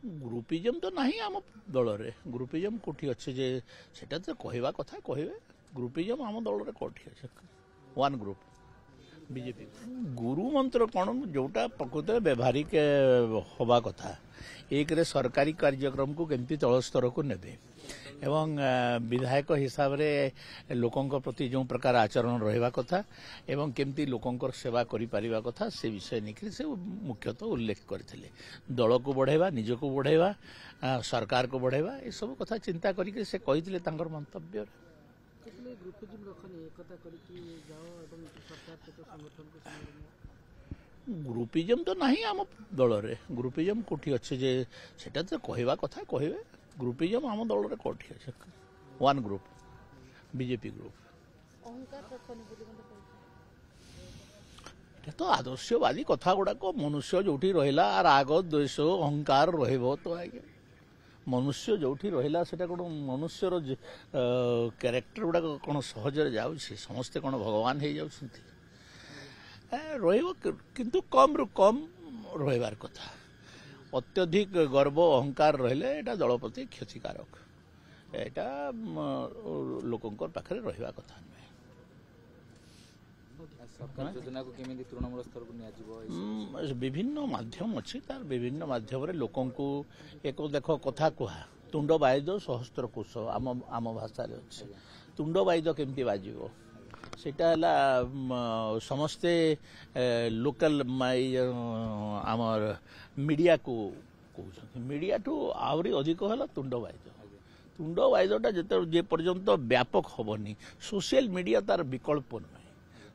groupism तो नहीं आम दल रे ग्रुपिजम कोठी अच्छे जे सेटा तो कहवा कथा कहबे ग्रुपिजम आम दल रे कोठी अच्छे वन ग्रुप बीजेपी गुरु मंत्र कौन जोटा प्रकृत व्यवहारिक हवा कथा एक रे सरकारी कार्यक्रम को केमती तल स्तर को नेबे एवं विधायक हिसाब रे लोकंक प्रति जो प्रकार आचरण रहिबा कथा एवं केमती लोकंकर सेवा करि परिबा कथा से विषय निकरी से मुख्यतः उल्लेख करथिले दल को बढ़ाइबा निज को बढ़ाइबा सरकार को बढ़ाइबा ए सब कथा चिंता करिके से कहिथिले तांकर मंतव्य ग्रुपिजम तो नहीं आम दल रे ग्रुपिजम कोठी अच्छे जे सेटा तो कहवा कथा कहबे ग्रुपिजम आम दल रे कोठी अच्छे वन ग्रुप बीजेपी ग्रुप तो आदर्शवादी कथा गुड़ाक मनुष्य जो रहा राग द्वेष अहंकार रहिबो तो आज्ञा मनुष्य जो रहा से मनुष्यर क्यारेक्टर गुड़ाक कौन सहजरे जाऊँगी समस्ते कौन भगवान हो जाती किंतु कम रु कम रहिबार कथा अत्यधिक गर्व अहंकार रहिले एटा दल प्रति क्षतिकारक एटा लोकंकर पाखरे रहिबा कथा नुहे सरकार योजना को केमिति तृणमूल स्तर को नियाजिबो विभिन्न माध्यम अछि तार विभिन्न माध्यम रे लोकन को एको देखो कथा कुहा तुंड बाइद सहस्त्र कोश आम भाषा रे अछि तुंड बाइद केमिति बाजिबो सेटा हला समस्ते लोकल आमर मीडिया को कहते मीडिया ठू आहरी अधिक है तुंड वाइदटा जे पर्यंत व्यापक हेनी सोशल मीडिया तार विकल्प नुहे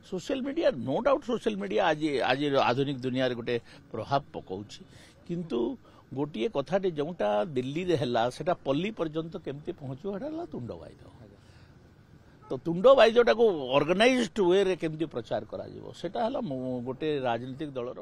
social media no doubt social media आज आधुनिक दुनिया रे गोटे प्रभाव पकाउछि किंतु गोटे कथाटे जोटा दिल्ली रे हला सेटा पल्ली पर्यंत केमती पहुँचो हला तुंड वाइद तो तुंड वाइजटा को ऑर्गेनाइज्ड वे रे केमती प्रचार करा जिवो सेटा हला गोटे राजनीतिक दलर